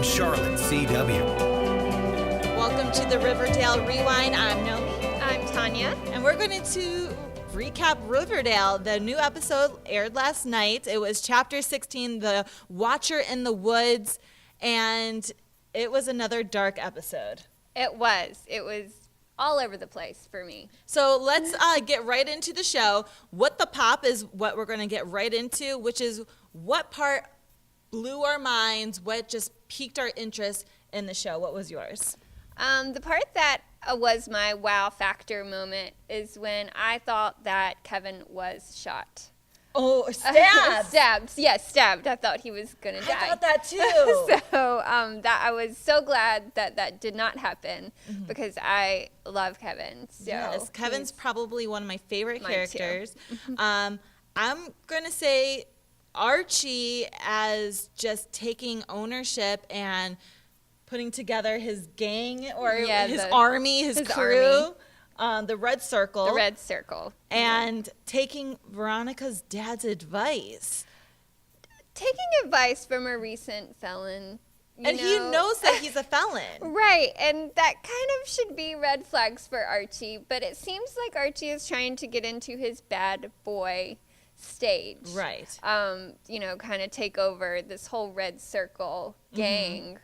Charlotte, CW. Welcome to the Riverdale Rewind. I'm Nomi. I'm Tonya. And we're going to recap Riverdale. The new episode aired last night. It was chapter 16, The Watcher in the Woods, and it was another dark episode. It was all over the place for me. So let's get right into the show. What the pop is what we're going to get right into, which is what part blew our minds, what just piqued our interest in the show. What was yours? The part that was my wow factor moment is when I thought that Kevin was shot. Oh, stabbed. Stabbed. I thought he was going to die. I thought that too. So that I was so glad that did not happen because I love Kevin. So yes, Kevin's probably one of my favorite characters. I'm going to say Archie as just taking ownership and putting together his gang or his army, his crew. The Red Circle. The Red Circle. And taking Veronica's dad's advice. Taking advice from a recent felon. He knows that he's a felon. Right, and that kind of should be red flags for Archie, but it seems like Archie is trying to get into his bad boy stage. Right. Kind of take over this whole Red Circle gang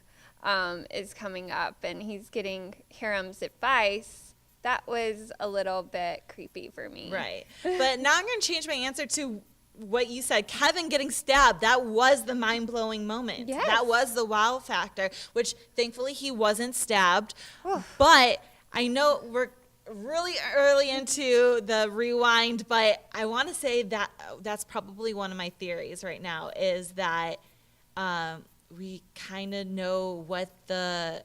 is coming up, and he's getting Hiram's advice. That was a little bit creepy for me. Right. But now I'm going to change my answer to what you said. Kevin getting stabbed, that was the mind-blowing moment. Yes. That was the wow factor, which thankfully he wasn't stabbed. But I know we're really early into the rewind, but I want to say that that's probably one of my theories right now is that we kind of know what the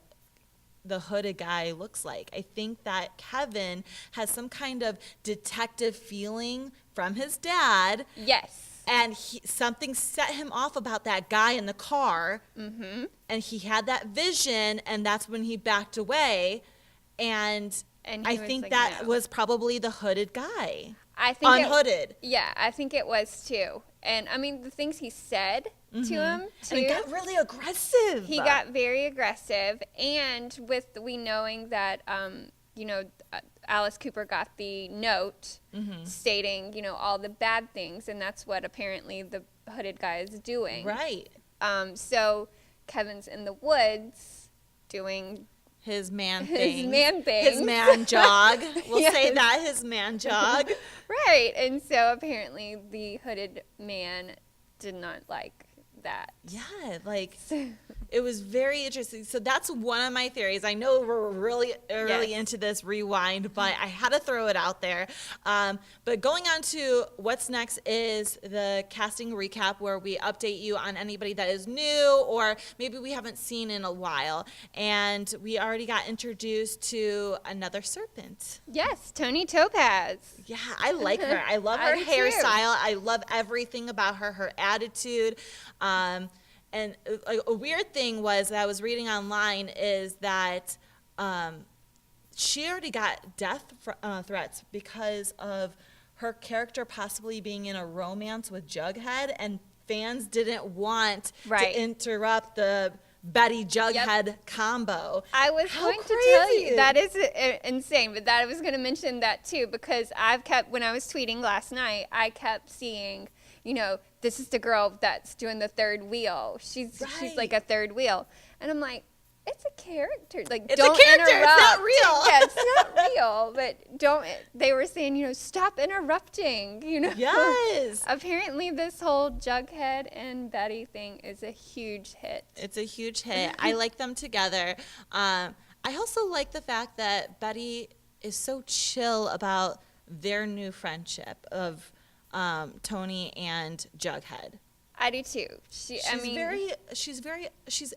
hooded guy looks like. I think that Kevin has some kind of detective feeling from his dad. Yes. And something set him off about that guy in the car. And he had that vision, and that's when he backed away. And I think that was probably the hooded guy. I think unhooded. I think it was too. And I mean, the things he said to him too. And he got really aggressive. He got very aggressive, and with we knowing that Alice Cooper got the note stating all the bad things, and that's what apparently the hooded guy is doing. Right. So Kevin's in the woods doing his man thing. His man thing. His man jog. We'll say that, his man jog. Right. And so apparently the hooded man did not like that. Yeah, it was very interesting. So that's one of my theories. I know we're really early into this rewind, but I had to throw it out there. But going on to what's next is the casting recap where we update you on anybody that is new or maybe we haven't seen in a while. And we already got introduced to another Serpent. Yes, Tony Topaz. Yeah, I like her. I love her hairstyle. I love everything about her, her attitude. And a weird thing was that I was reading online is that she already got death threats because of her character possibly being in a romance with Jughead, and fans didn't want to interrupt the Betty Jughead combo. I was going to tell you that is insane, but I was going to mention that too because when I was tweeting last night, I kept seeing, this is the girl that's doing the third wheel. She's like a third wheel, and I'm like, it's a character. Like, it's don't a character. Interrupt. It's not real. Yeah, it's not real. But don't. They were saying, stop interrupting. Yes. Apparently, this whole Jughead and Betty thing is a huge hit. It's a huge hit. I like them together. I also like the fact that Betty is so chill about their new friendship of Tony and Jughead. I do too. She's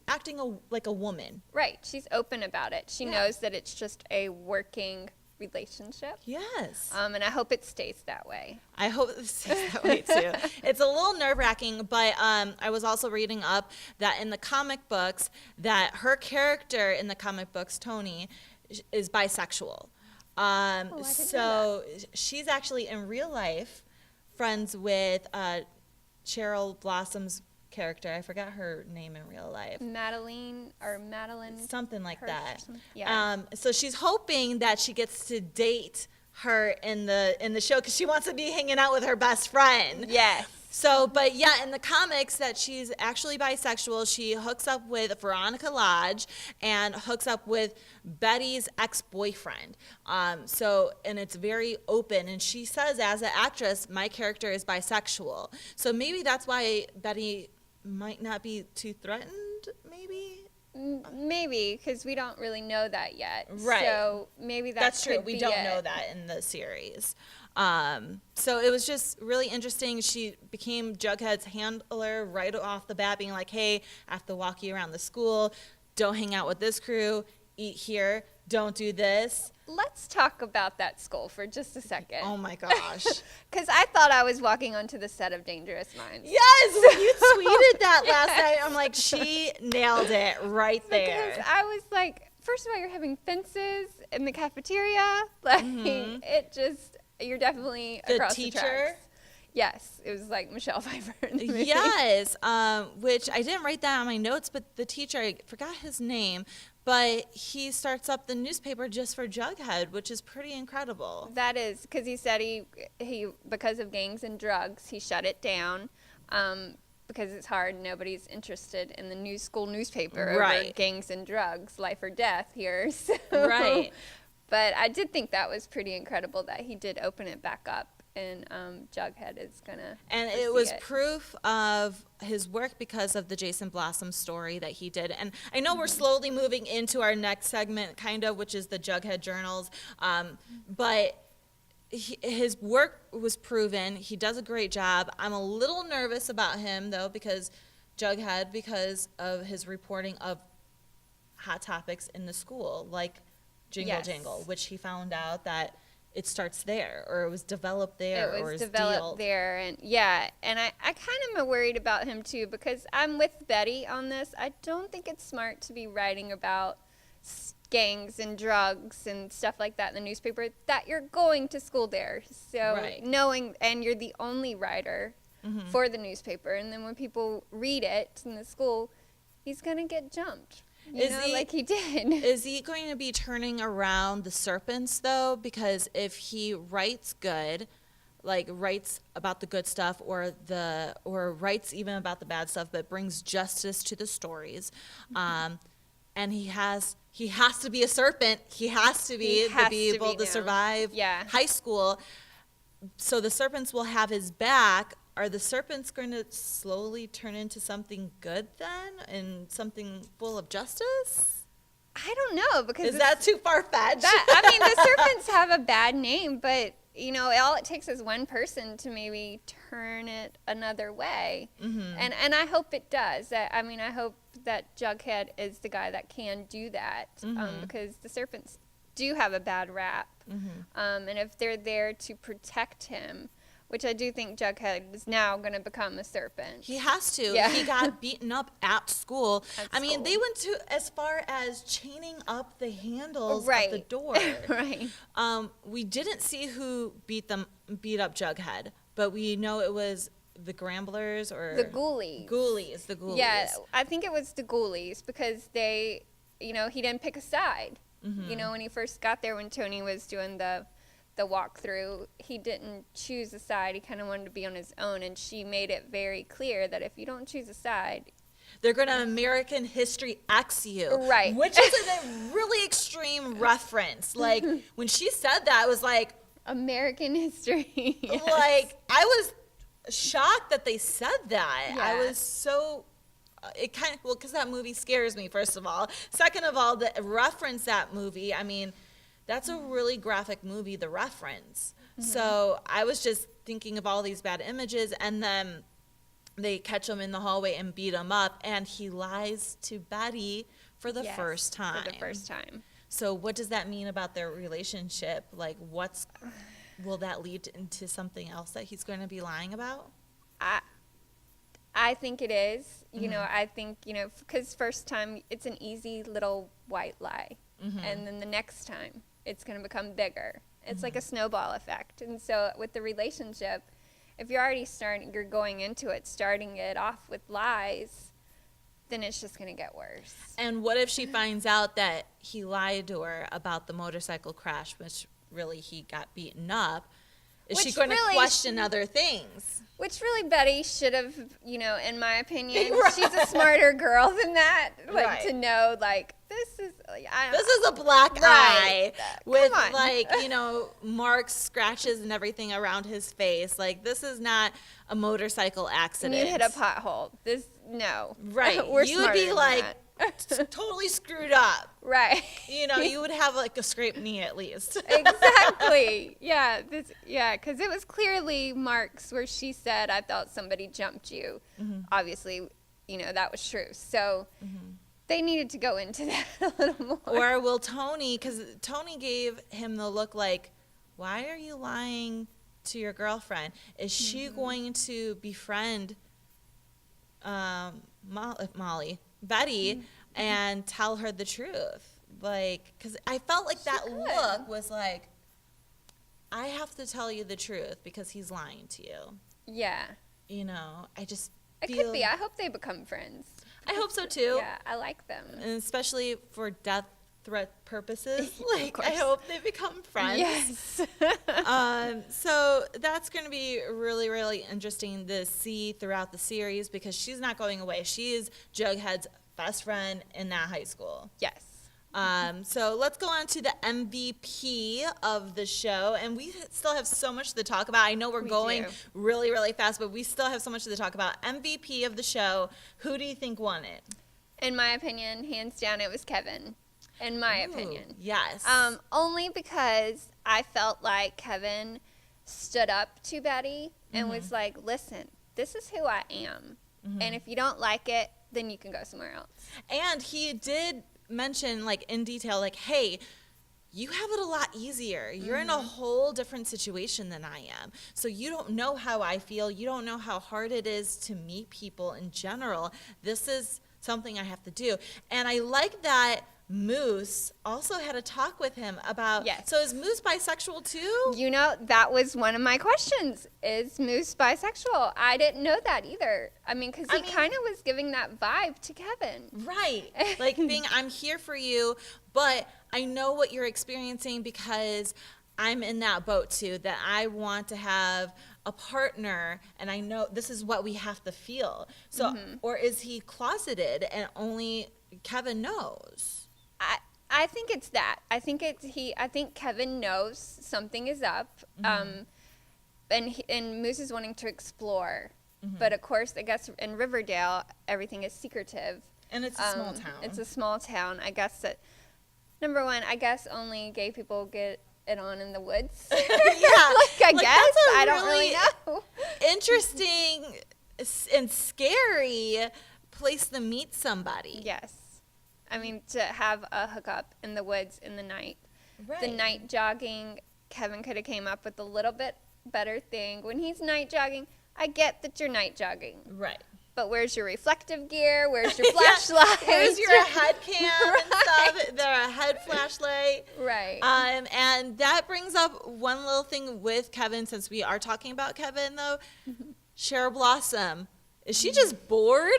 acting like a woman. Right. She's open about it. She knows that it's just a working relationship. Yes. And I hope it stays that way. I hope it stays that way too. It's a little nerve-wracking, but I was also reading up that in the comic books that her character in the comic books, Tony, is bisexual. So she's actually in real life friends with Cheryl Blossom's character. I forgot her name in real life. Madeline. Something like Hirsch that. Yeah. So she's hoping that she gets to date her in the show because she wants to be hanging out with her best friend. Yes. So, but yeah, in the comics that she's actually bisexual. She hooks up with Veronica Lodge and hooks up with Betty's ex-boyfriend. And it's very open. And she says, as an actress, my character is bisexual. So maybe that's why Betty might not be too threatened, maybe? Maybe, because we don't really know that yet. Right. So maybe that's true. Could we be don't it. know that in the series. So it was just really interesting. She became Jughead's handler right off the bat, being like, hey, I have to walk you around the school. Don't hang out with this crew. Eat here. Don't do this. Let's talk about that school for just a second. Oh, my gosh. Because I thought I was walking onto the set of Dangerous Minds. Yes, when you tweeted that last night, I'm like, she nailed it right there. Because I was like, first of all, you're having fences in the cafeteria. Like, it just, you're definitely across the tracks. Yes, it was like Michelle Pfeiffer in the movie. Yes, which I didn't write that on my notes, but the teacher, I forgot his name, but he starts up the newspaper just for Jughead, which is pretty incredible. That is, because he said he because of gangs and drugs, he shut it down because it's hard. Nobody's interested in the school newspaper over gangs and drugs, life or death here. So. Right. But I did think that was pretty incredible that he did open it back up. And Jughead is going to And it was proof of his work because of the Jason Blossom story that he did. And I know we're slowly moving into our next segment, kind of, which is the Jughead Journals. But his work was proven. He does a great job. I'm a little nervous about him, though, because of his reporting of hot topics in the school, like Jingle Jangle, which he found out that it starts there, or it was developed there, it was developed there, and I kind of am worried about him too, because I'm with Betty on this. I don't think it's smart to be writing about gangs and drugs and stuff like that in the newspaper that you're going to school there. So knowing, and you're the only writer for the newspaper, and then when people read it in the school, he's gonna get jumped. Like he did. Is he going to be turning around the Serpents, though? Because if he writes good, like writes about the good stuff or writes even about the bad stuff, but brings justice to the stories, and he has to be a serpent. He has to be able to survive high school. So the Serpents will have his back. Are the Serpents going to slowly turn into something good then, and something full of justice? I don't know, because is that too far-fetched? I mean, the Serpents have a bad name, but all it takes is one person to maybe turn it another way, and I hope it does. I mean, I hope that Jughead is the guy that can do that, because the Serpents do have a bad rap, and if they're there to protect him, which I do think Jughead is now going to become a serpent. He has to. Yeah. He got beaten up at school. Mean, they went to as far as chaining up the handles of the door. Right. We didn't see who beat up Jughead, but we know it was the Gramblers or the Ghoulies. The Ghoulies. Yeah, I think it was the Ghoulies, because they, he didn't pick a side. When he first got there, when Tony was doing the walkthrough, he didn't choose a side. He kind of wanted to be on his own, and she made it very clear that if you don't choose a side, they're going to American History X you. Right. Which is a really extreme reference. Like, when she said that, it was like... American history. Yes. Like, I was shocked that they said that. Yeah. I was so... because that movie scares me, first of all. Second of all, the reference that movie, I mean... That's a really graphic movie, The Reference. So I was just thinking of all these bad images, and then they catch him in the hallway and beat him up, and he lies to Betty for the first time. For the first time. So what does that mean about their relationship? Like, will that lead into something else that he's going to be lying about? I think it is. I think, because first time, it's an easy little white lie. And then the next time, it's going to become bigger. It's like a snowball effect. And so with the relationship, if you're going into it, starting it off with lies, then it's just going to get worse. And what if she finds out that he lied to her about the motorcycle crash, which really he got beaten up? Is she going to question other things? Which really Betty should have, in my opinion, Right. she's a smarter girl than that. Like, Right. to know, like, this is a black eye with, Come on. like, marks, scratches, and everything around his face. Like, this is not a motorcycle accident. You hit a pothole. No. Right. We're You would be, smarter like, than totally screwed up. right. You would have, like, a scraped knee at least. Exactly. Yeah. Because it was clearly marks where she said, I thought somebody jumped you. Mm-hmm. Obviously, that was true. So they needed to go into that a little more. Or will Tony, because Tony gave him the look like, why are you lying to your girlfriend? Is she going to befriend Betty, and tell her the truth? Like, because I felt like that look was like, I have to tell you the truth because he's lying to you. Yeah. I just It feel... could be. I hope they become friends. I hope so, too. Yeah, I like them. And especially for death threat purposes. Like, course. I hope they become friends. Yes. So that's going to be really, really interesting to see throughout the series because she's not going away. She is Jughead's best friend in that high school. Yes. So let's go on to the MVP of the show. And we still have so much to talk about. I know we're going really, really fast, but we still have so much to talk about. MVP of the show, who do you think won it? In my opinion, hands down, it was Kevin. In my opinion. Yes. Only because I felt like Kevin stood up to Betty and was like, listen, this is who I am. And if you don't like it, then you can go somewhere else. And he did mention, like, in detail, like, hey, you have it a lot easier. You're in a whole different situation than I am. So you don't know how I feel. You don't know how hard it is to meet people in general. This is something I have to do. And I like that Moose also had a talk with him about, yes. So is Moose bisexual too? That was one of my questions. Is Moose bisexual? I didn't know that either. I mean, because he kind of was giving that vibe to Kevin. Right. Like being, I'm here for you, but I know what you're experiencing because I'm in that boat too, that I want to have a partner and I know this is what we have to feel. So, or is he closeted and only Kevin knows? I think it's that. I think Kevin knows something is up, and Moose is wanting to explore. But of course, I guess in Riverdale, everything is secretive. And it's a small town. It's a small town. I guess that, number one, only gay people get it on in the woods. Yeah. I guess. I don't really know. Interesting and scary place to meet somebody. Yes. I mean, to have a hookup in the woods in the night. Right. The night jogging, Kevin could have came up with a little bit better thing. When he's night jogging, I get that you're night jogging. Right. But where's your reflective gear? Where's your flashlight? Where's your head cam and stuff? There a head flashlight. Right. And that brings up one little thing with Kevin, since we are talking about Kevin, though. Cheryl Blossom. Is she just bored?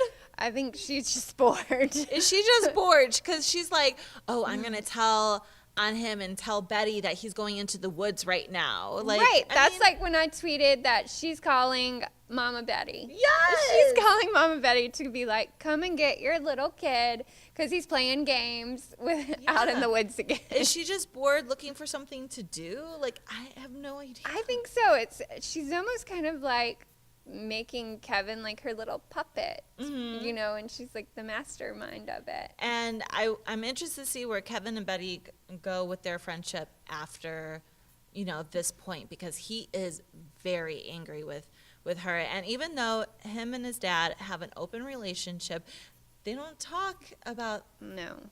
I think she's just bored. Is she just bored? Because she's like, oh, I'm going to tell on him and tell Betty that he's going into the woods right now. Like, right. That's like when I tweeted that she's calling Mama Betty. Yes. She's calling Mama Betty to be like, come and get your little kid because he's playing games out in the woods again. Is she just bored looking for something to do? Like, I have no idea. I think so. She's almost kind of like making Kevin like her little puppet, and she's like the mastermind of it. And I'm interested to see where Kevin and Betty go with their friendship after, this point, because he is very angry with her. And even though him and his dad have an open relationship, they don't talk about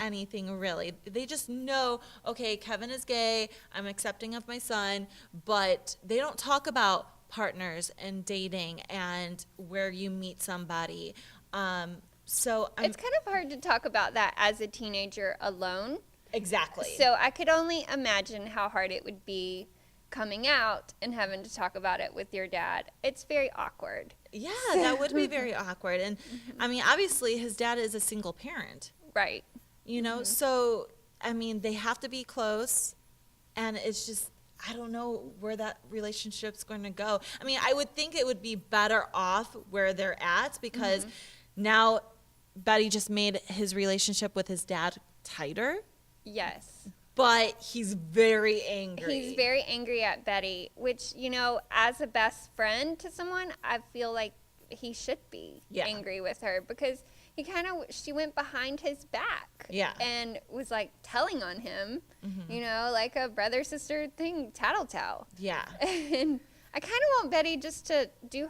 anything really. They just know, okay, Kevin is gay, I'm accepting of my son, but they don't talk about partners and dating and where you meet somebody. So it's kind of hard to talk about that as a teenager alone. Exactly. So I could only imagine how hard it would be coming out and having to talk about it with your dad. It's very awkward. Yeah, that would be very awkward. And I mean, obviously his dad is a single parent. Right. You know, so I mean, they have to be close, and it's just, I don't know where that relationship's going to go. I mean, I would think it would be better off where they're at, because now Betty just made his relationship with his dad tighter. Yes. But he's very angry. He's very angry at Betty, which, you know, as a best friend to someone, I feel like he should be angry with her, because she went behind his back and was like telling on him, you know, like a brother sister thing, tattletale. Yeah. And I kind of want Betty just to do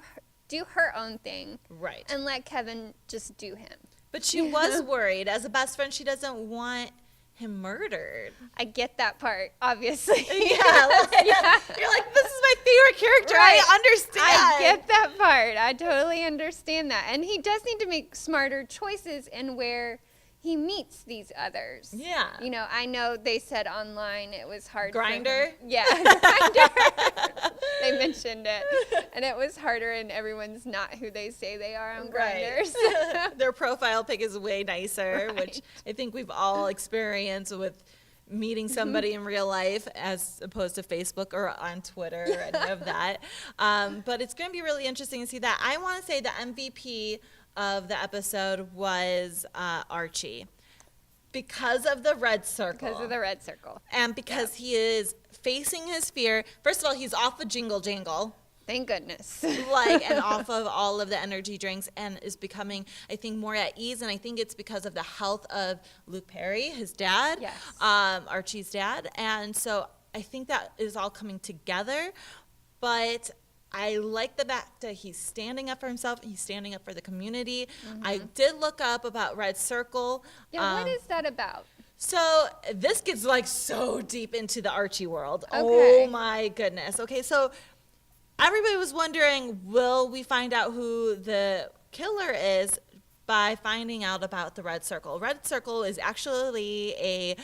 her own thing. Right. And let Kevin just do him. But she was worried. As a best friend, she doesn't want him murdered. I get that part, obviously. Yeah. You're like, this is my favorite character. Right. I understand. I get that part. I totally understand that. And he does need to make smarter choices in where he meets these others. Yeah. You know, I know they said online it was hard. Grindr? Yeah, Grindr. They mentioned it. And it was harder, and everyone's not who they say they are on Grindr. Right. Their profile pic is way nicer, which I think we've all experienced with meeting somebody in real life as opposed to Facebook or on Twitter or any of that. But it's going to be really interesting to see that. I want to say the MVP of the episode was Archie, because of the red circle. Because of the red circle. And because he is facing his fear. First of all, he's off of Jingle Jangle. Thank goodness. And off of all of the energy drinks, and is becoming, I think, more at ease. And I think it's because of the health of Luke Perry, his dad, Archie's dad. And so I think that is all coming together. But I like the fact that he's standing up for himself. He's standing up for the community. I did look up about Red Circle. Yeah, what is that about? So this gets like so deep into the Archie world. Okay. Oh my goodness. Okay, so everybody was wondering, will we find out who the killer is by finding out about the Red Circle? Red Circle is actually it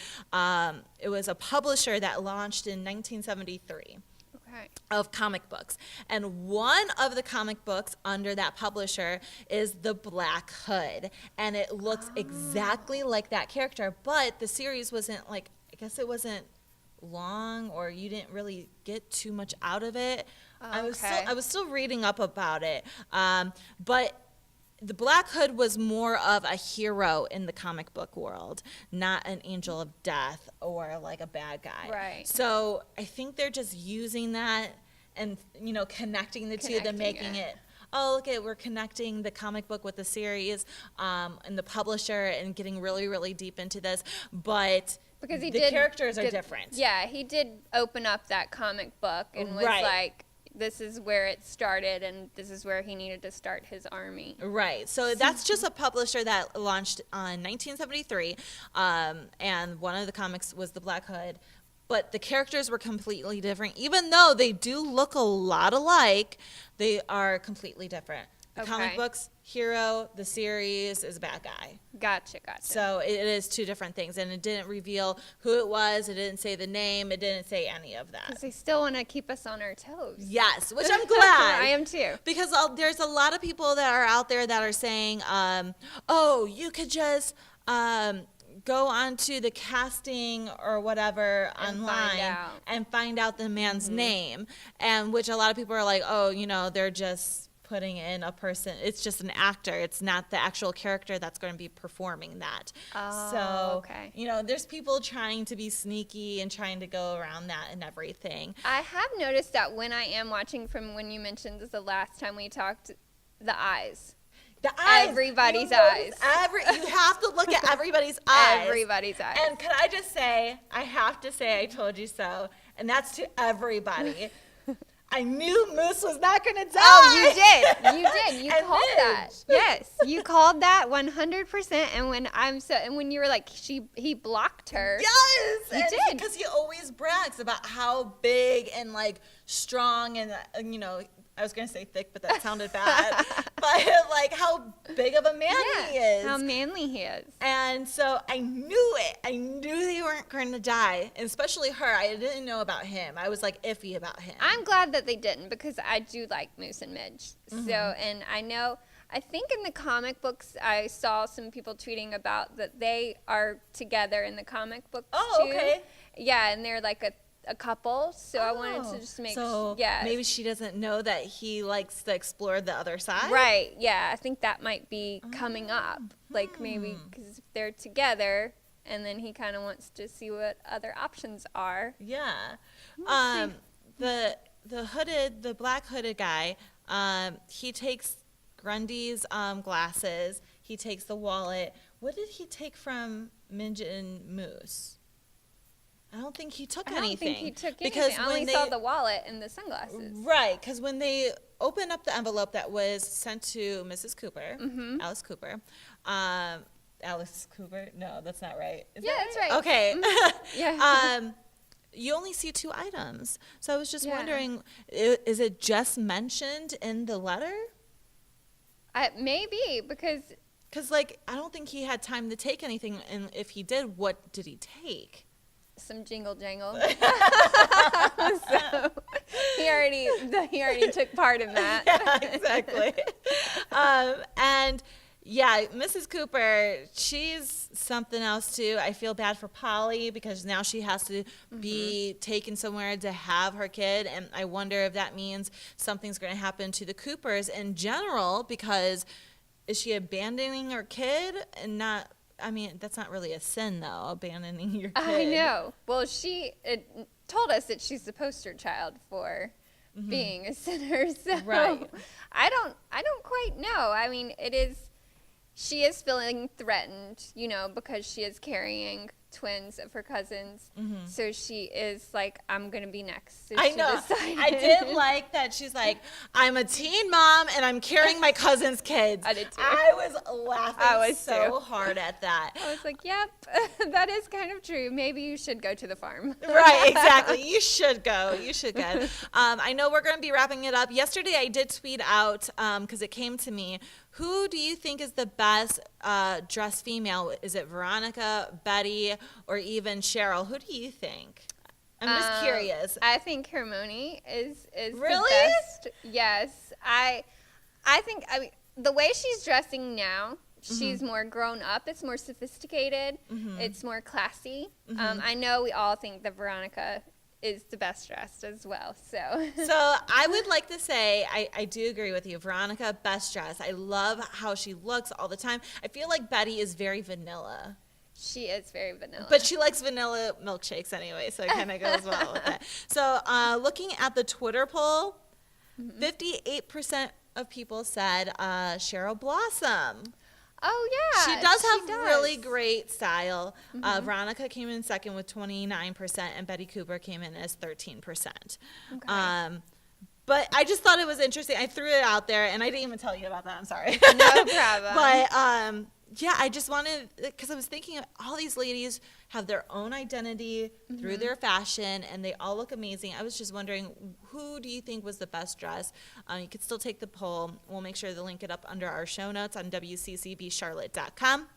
was a publisher that launched in 1973. Of comic books. And one of the comic books under that publisher is The Black Hood. And it looks exactly like that character, but the series wasn't like, I guess it wasn't long, or you didn't really get too much out of it. I was still reading up about it. But the Black Hood was more of a hero in the comic book world, not an angel of death or like a bad guy. Right. So I think they're just using that and, you know, connecting the two, then making it, oh, look at, we're connecting the comic book with the series and the publisher, and getting really, really deep into this. But because the characters are different. Yeah, he did open up that comic book and was like, this is where it started, and this is where he needed to start his army. Right. So that's just a publisher that launched in 1973, and one of the comics was The Black Hood. But the characters were completely different. Even though they do look a lot alike, they are completely different. The comic books, hero, the series is a bad guy. Gotcha. So it is two different things, and it didn't reveal who it was. It didn't say the name. It didn't say any of that. Because they still want to keep us on our toes. Yes, which I'm glad. I am too. Because there's a lot of people that are out there that are saying, oh, you could just go onto the casting or whatever online and find out the man's name, and which a lot of people are like, oh, you know, they're just putting in a person. It's just an actor. It's not the actual character that's going to be performing that. You know, there's people trying to be sneaky and trying to go around that and everything. I have noticed that when I am watching, from when you mentioned this the last time we talked, the eyes. The eyes. Everybody's eyes. You have to look at everybody's eyes. Everybody's eyes. And can I just say, I have to say I told you so. And that's to everybody. I knew Moose was not going to die. Oh, you did. You called that. Yes, you called that 100%. And when you were like, he blocked her. Yes, you did, because he always brags about how big and like strong and you know, I was going to say thick, but that sounded bad. But like how big of a man he is. How manly he is. And so I knew it. I knew they weren't going to die, and especially her. I didn't know about him. I was like iffy about him. I'm glad that they didn't, because I do like Moose and Midge. So, and I think in the comic books, I saw some people tweeting about that they are together in the comic books too. Okay. Yeah, and they're like a couple. So I wanted to just make sure. Yeah. Maybe she doesn't know that he likes to explore the other side. Right. Yeah, I think that might be coming up. Like maybe because they're together, and then he kind of wants to see what other options are. Yeah. The black hooded guy, he takes Grundy's glasses. He takes the wallet. What did he take from Midge and Moose? I don't think he took anything. I don't think he took because anything. I only saw the wallet and the sunglasses. Right, because when they opened up the envelope that was sent to Mrs. Cooper, Alice Cooper, Alice Cooper? No, that's not right. Is that that's right. Okay. Yeah. You only see 2 items. So I was just wondering, is it just mentioned in the letter? Maybe, because... Because, like, I don't think he had time to take anything, and if he did, what did he take? Some jingle jangle. So he already took part in that. Yeah, exactly. And yeah, Mrs. Cooper, she's something else too. I feel bad for Polly because now she has to be taken somewhere to have her kid, and I wonder if that means something's going to happen to the Coopers in general, because is she abandoning her kid and not? I mean, that's not really a sin, though, abandoning your kid. I know. Well, she told us that she's the poster child for being a sinner. So right. I don't quite know. I mean, she is feeling threatened, because she is carrying twins of her cousins. So she is like, I'm going to be next. So I she know. decided. I did like that. She's like, I'm a teen mom and I'm carrying my cousin's kids. I did too. I was laughing so hard at that. I was like, yep, that is kind of true. Maybe you should go to the farm. Right, exactly. You should go. I know we're going to be wrapping it up. Yesterday I did tweet out, because it came to me, who do you think is the best dressed female? Is it Veronica, Betty, or even Cheryl? Who do you think? I'm just curious. I think Hermione is Really? the best. Yes. I think the way she's dressing now, she's more grown up. It's more sophisticated. It's more classy. I know we all think that Veronica is the best dressed as well. So I would like to say I do agree with you. Veronica, best dressed. I love how she looks all the time. I feel like Betty is very vanilla. She is very vanilla. But she likes vanilla milkshakes anyway, so it kind of goes well with that. So looking at the Twitter poll, 58% of people said Cheryl Blossom. Oh, yeah. She does have really great style. Veronica came in second with 29%, and Betty Cooper came in as 13%. Okay. But I just thought it was interesting. I threw it out there, and I didn't even tell you about that. I'm sorry. No problem. But, yeah, I just wanted, because I was thinking all these ladies have their own identity through their fashion, and they all look amazing. I was just wondering, who do you think was the best dress? You could still take the poll. We'll make sure to link it up under our show notes on WCCBcharlotte.com.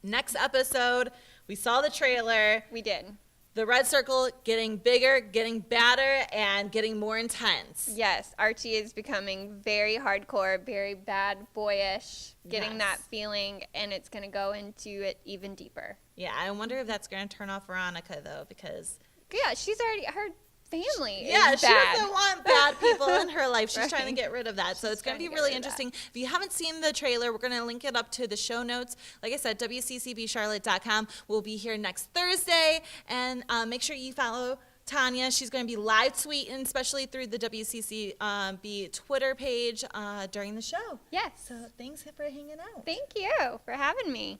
Next episode, we saw the trailer. We did. The red circle getting bigger, getting badder, and getting more intense. Yes, Archie is becoming very hardcore, very bad boyish, getting that feeling, and it's going to go into it even deeper. Yeah, I wonder if that's going to turn off Veronica, though, because... Yeah, she's already... Her family is bad. She doesn't want bad people in her life. She's Right. trying to get rid of that. So it's going to be really interesting. If you haven't seen the trailer, we're going to link it up to the show notes. Like I said, WCCBcharlotte.com. We'll be here next Thursday. And make sure you follow Tonya. She's going to be live tweeting, especially through the WCCB Twitter page during the show. Yes. So thanks for hanging out. Thank you for having me.